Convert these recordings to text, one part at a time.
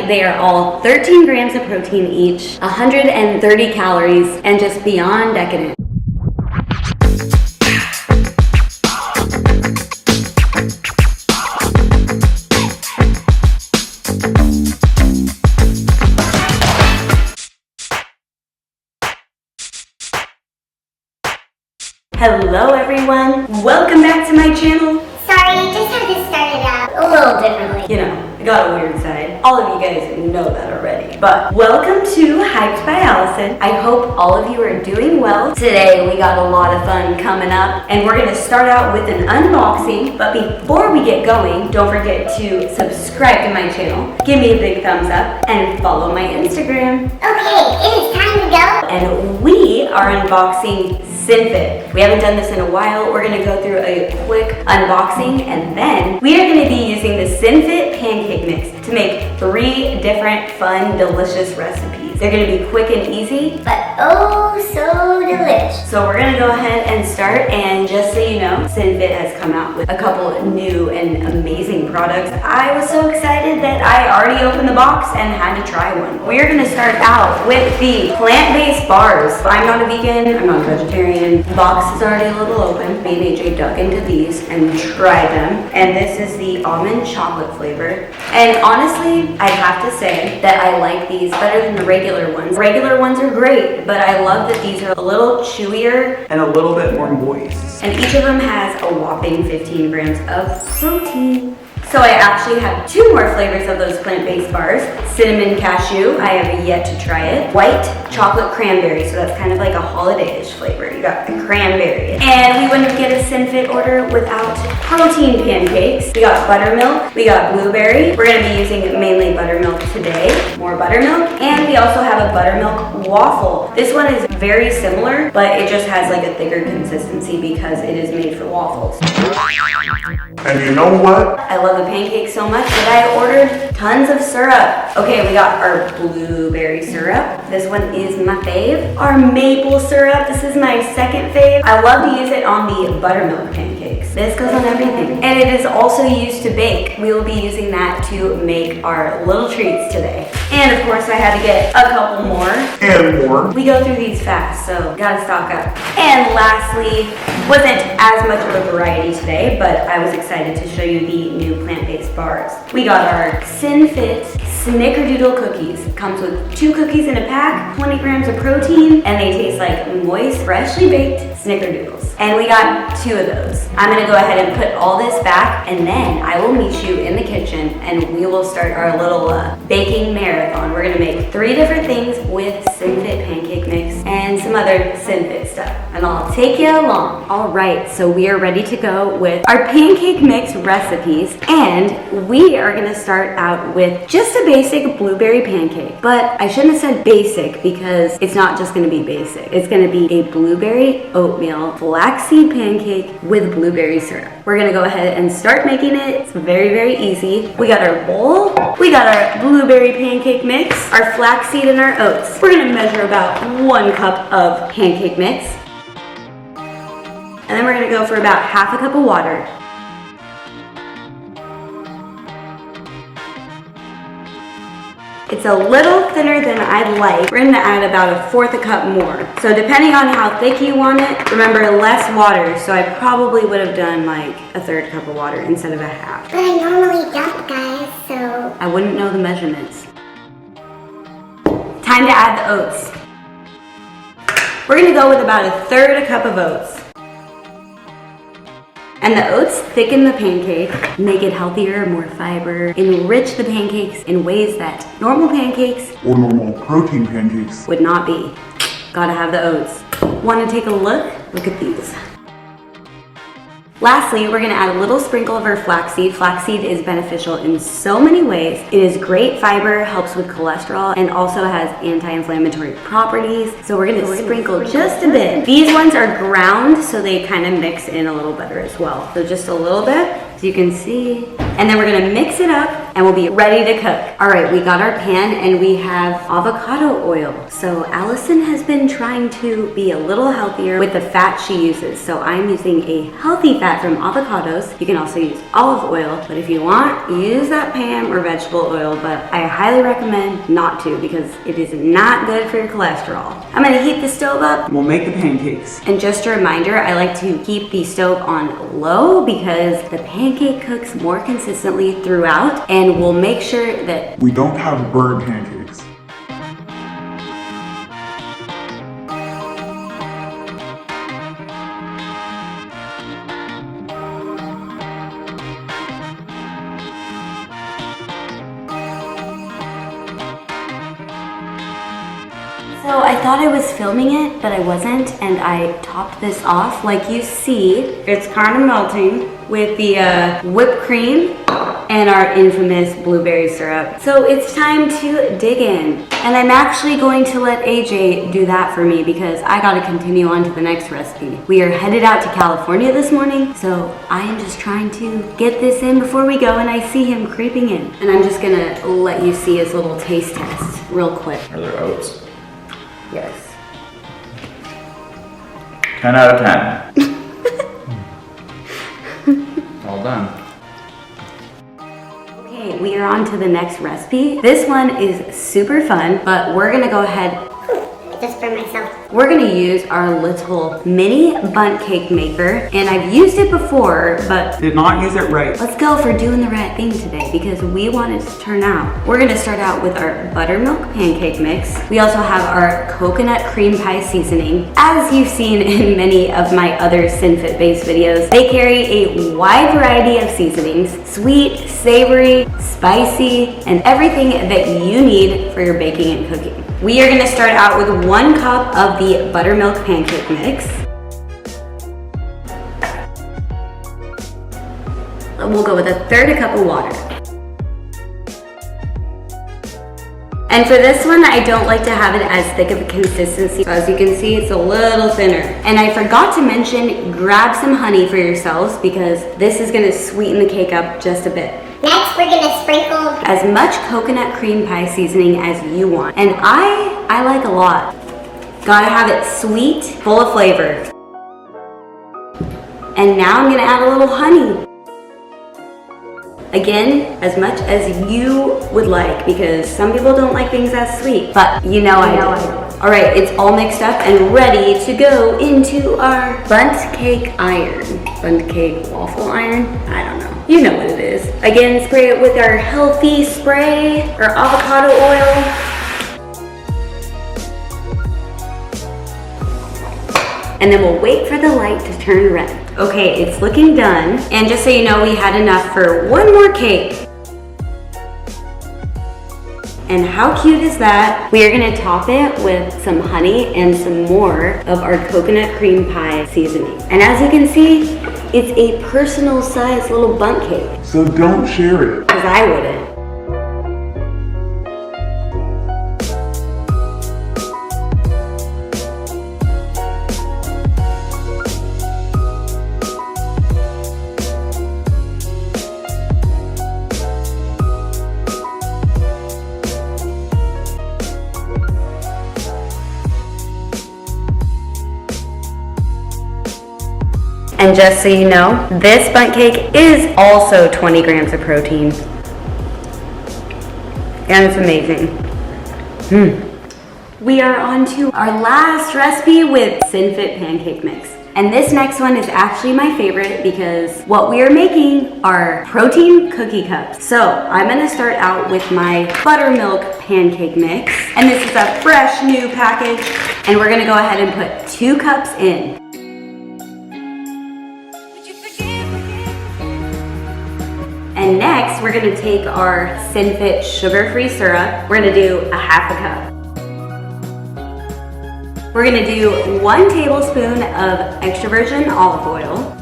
They are all 13 grams of protein each, 130 calories, and just beyond decadent. Hello everyone, welcome back to my channel. Sorry, just had to start it out a little differently. You know, I got a weird side. All of you guys know that already. But welcome to Hyped by Allison. I hope all of you are doing well. Today we got a lot of fun coming up and we're gonna start out with an unboxing. But before we get going, don't forget to subscribe to my channel, give me a big thumbs up, and follow my Instagram. Okay, it is time to go. And we are unboxing Sinfit. We haven't done this in a while. We're gonna go through a quick unboxing and then we are gonna be using the Sinfit Pancake Mix to make 3 different fun, delicious recipes. They're gonna be quick and easy, But oh so delicious. so we're gonna go ahead and start. And just so you know, Sinfit has come out with a couple new and amazing products. I was so excited that I already opened the box and had to try one. We're gonna start out with the plant-based bars. I'm not a vegan, I'm not a vegetarian. The box is already a little open. Me and AJ dug into these and tried them. And this is the almond chocolate flavor. And honestly, I have to say that I like these better than the regular ones. Regular ones are great, but I love that these are a little chewier and a little bit more moist. and each of them has a whopping 15 grams of protein. So I actually have 2 more flavors of those plant-based bars. Cinnamon cashew, I have yet to try it. White chocolate cranberry, so that's kind of like a holiday-ish flavor. You got the cranberry. And we wouldn't get a Sinfit order without protein pancakes. We got buttermilk, we got blueberry. We're gonna be using mainly buttermilk today. More buttermilk. And we also have a buttermilk waffle. This one is very similar, but it just has like a thicker consistency because it is made for waffles. And you know what? I love the pancake so much that I ordered tons of syrup. Okay, we got our blueberry syrup. This one is my fave. Our maple syrup. This is my second fave. I love to use it on the buttermilk pancakes. This goes on everything. And it is also used to bake. We will be using that to make our little treats today. And of course I had to get a couple more. And more. We go through these fast, so gotta stock up. And lastly, wasn't as much of a variety today, but I was excited to show you the new plant-based bars. We got our Sinfit Snickerdoodle cookies. Comes with 2 cookies in a pack, 20 grams of protein, and they taste like moist, freshly baked Snickerdoodles. And we got 2 of those. I'm gonna go ahead and put all this back, and then I will meet you in the kitchen, and we will start our little baking marathon. We're gonna make 3 different things with Sinfit Pancake Mix and some other Sinfit stuff, and I'll take you along. All right, so we are ready to go with our pancake mix recipes, and we are gonna start out with just a basic blueberry pancake. But I shouldn't have said basic because it's not just gonna be basic. It's gonna be a blueberry oatmeal flaxseed pancake with blueberry syrup. We're gonna go ahead and start making it. It's very, very easy. We got our bowl, we got our blueberry pancake mix, our flaxseed and our oats. We're gonna measure about 1 cup of pancake mix. And then we're gonna go for about half a cup of water. It's a little thinner than I'd like. We're gonna add about 1/4 a cup more. So depending on how thick you want it, remember less water. So I probably would have done like 1/3 cup of water instead of a half. But I normally don't, guys, so... I wouldn't know the measurements. Time to add the oats. We're gonna go with about 1/3 a cup of oats. And the oats thicken the pancake, make it healthier, more fiber, enrich the pancakes in ways that normal pancakes Or normal protein pancakes. would not be. Gotta have the oats. Want to take a look? Look at these. Lastly, we're gonna add a little sprinkle of our flaxseed. Flaxseed is beneficial in so many ways. It is great fiber, helps with cholesterol, and also has anti-inflammatory properties. So we're gonna sprinkle just a bit. These ones are ground, so they kind of mix in a little better as well. So just a little bit. as you can see. And then we're gonna mix it up and we'll be ready to cook. All right, we got our pan and we have avocado oil. So Allison has been trying to be a little healthier with the fat she uses. So I'm using a healthy fat from avocados. You can also use olive oil, but if you want, use that palm or vegetable oil, but I highly recommend not to because it is not good for your cholesterol. I'm gonna heat the stove up. We'll make the pancakes. And just a reminder, I like to keep the stove on low because the pancake cooks more consistently throughout, and we'll make sure that We don't have burnt pancakes. So I thought I was filming it, but I wasn't, and I topped this off. Like you see, it's kind of melting with the whipped cream and our infamous blueberry syrup. So it's time to dig in. And I'm actually going to let AJ do that for me because I gotta continue on to the next recipe. We are headed out to California this morning, so I am just trying to get this in before we go, and I see him creeping in. And I'm just gonna let you see his little taste test real quick. Are there oats? Yes. 10 out of 10. All done. Okay, we are on to the next recipe. This one is super fun, but we're gonna go ahead. Just for myself. We're gonna use our little mini Bundt cake maker, and I've used it before, but Did not use it right. let's go for doing the right thing today because we want it to turn out. We're gonna start out with our buttermilk pancake mix. We also have our coconut cream pie seasoning. As you've seen in many of my other Sinfit based videos, they carry a wide variety of seasonings: sweet, savory, spicy, and everything that you need for your baking and cooking. We are gonna start out with 1 cup of the buttermilk pancake mix. We'll go with 1/3 cup of water. And for this one, I don't like to have it as thick of a consistency. So as you can see, it's a little thinner. And I forgot to mention, grab some honey for yourselves because this is gonna sweeten the cake up just a bit. Next, we're gonna sprinkle As much coconut cream pie seasoning as you want. And I like a lot. Gotta have it sweet, full of flavor. And now I'm gonna add a little honey. Again, as much as you would like, because some people don't like things as sweet, but you know I do. All right, it's all mixed up and ready to go into our Bundt cake iron. Bundt cake waffle iron? I don't know. You know what it is. Again, spray it with our healthy spray, our avocado oil. And then we'll wait for the light to turn red. Okay, it's looking done. And just so you know, we had enough for 1 more cake. And how cute is that? We are gonna top it with some honey and some more of our coconut cream pie seasoning. And as you can see, it's a personal size little Bundt cake. So don't share it. Because I wouldn't. And just so you know, this Bundt cake is also 20 grams of protein. And it's amazing. We are on to our last recipe with Sinfit pancake mix. And this next one is actually my favorite because what we are making are protein cookie cups. So I'm gonna start out with my buttermilk pancake mix. And this is a fresh new package. And we're gonna go ahead and put 2 cups in. And next, we're gonna take our Sinfit sugar-free syrup. We're gonna do 1/2 cup. We're gonna do 1 tablespoon of extra virgin olive oil,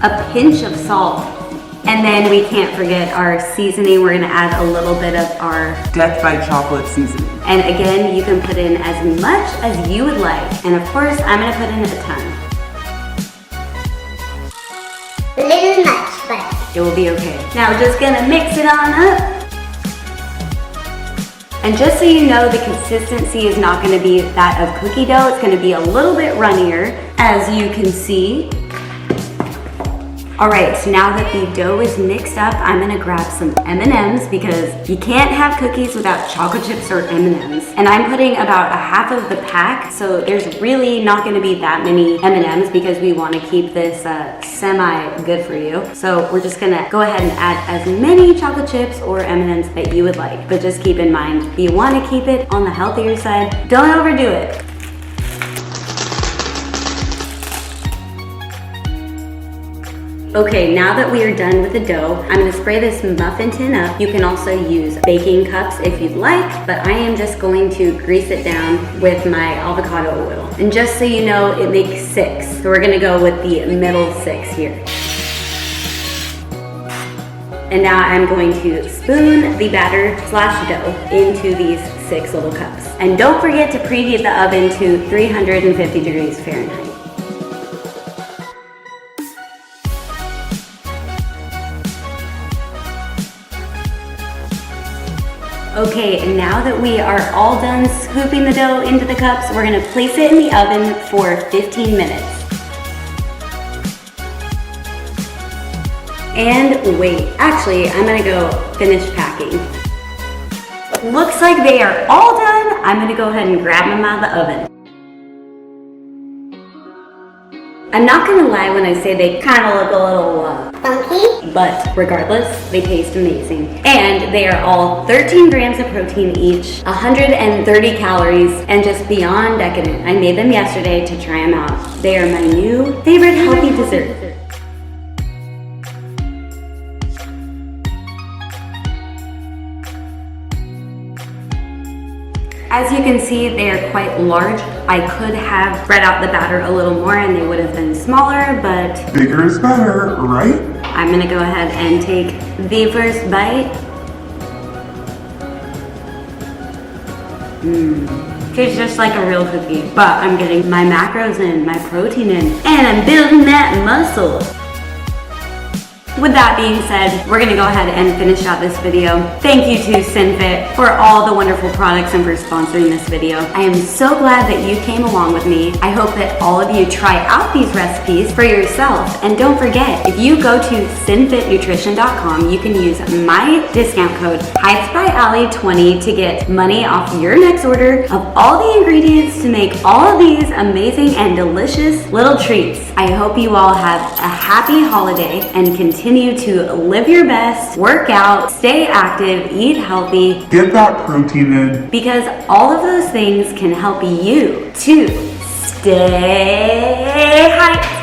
a pinch of salt, and then we can't forget our seasoning. We're gonna add a little bit of our Death by chocolate seasoning. And again, you can put in as much as you would like. And of course, I'm gonna put in a ton. It will be okay. Now we're just gonna mix it on up. And just so you know, the consistency is not gonna be that of cookie dough. It's gonna be a little bit runnier, as you can see. All right, so now that the dough is mixed up, I'm gonna grab some M&Ms because you can't have cookies without chocolate chips or M&Ms. And I'm putting about a half of the pack, so there's really not gonna be that many M&Ms because we wanna keep this semi-good for you. So we're just gonna go ahead and add as many chocolate chips or M&Ms that you would like. But just keep in mind, if you wanna keep it on the healthier side, don't overdo it. Okay, now that we are done with the dough, I'm gonna spray this muffin tin up. You can also use baking cups if you'd like, but I am just going to grease it down with my avocado oil. And just so you know, it makes 6. So we're gonna go with the middle 6 here. And now I'm going to spoon the batter / dough into these 6 little cups. And don't forget to preheat the oven to 350 degrees Fahrenheit. Okay, and now that we are all done scooping the dough into the cups, we're gonna place it in the oven for 15 minutes. And wait, actually, I'm gonna go finish packing. Looks like they are all done. I'm gonna go ahead and grab them out of the oven. I'm not gonna lie when I say they kind of look a little Funky? but regardless, they taste amazing. And they are all 13 grams of protein each, 130 calories, and just beyond decadent. I made them yesterday to try them out. They are my new favorite healthy dessert. As you can see, they are quite large. I could have spread out the batter a little more and they would have been smaller, but Bigger is better, right? I'm gonna go ahead and take the first bite. Tastes just like a real cookie, but I'm getting my macros in, my protein in, and I'm building that muscle. With that being said, we're gonna go ahead and finish out this video. Thank you to Sinfit for all the wonderful products and for sponsoring this video. I am so glad that you came along with me. I hope that all of you try out these recipes for yourself. And don't forget, if you go to sinfitnutrition.com, you can use my discount code HeightsByAllie20 to get money off your next order of all the ingredients to make all of these amazing and delicious little treats. I hope you all have a happy holiday and continue to live your best, work out, stay active, eat healthy. Get that protein in. Because all of those things can help you to stay hyped.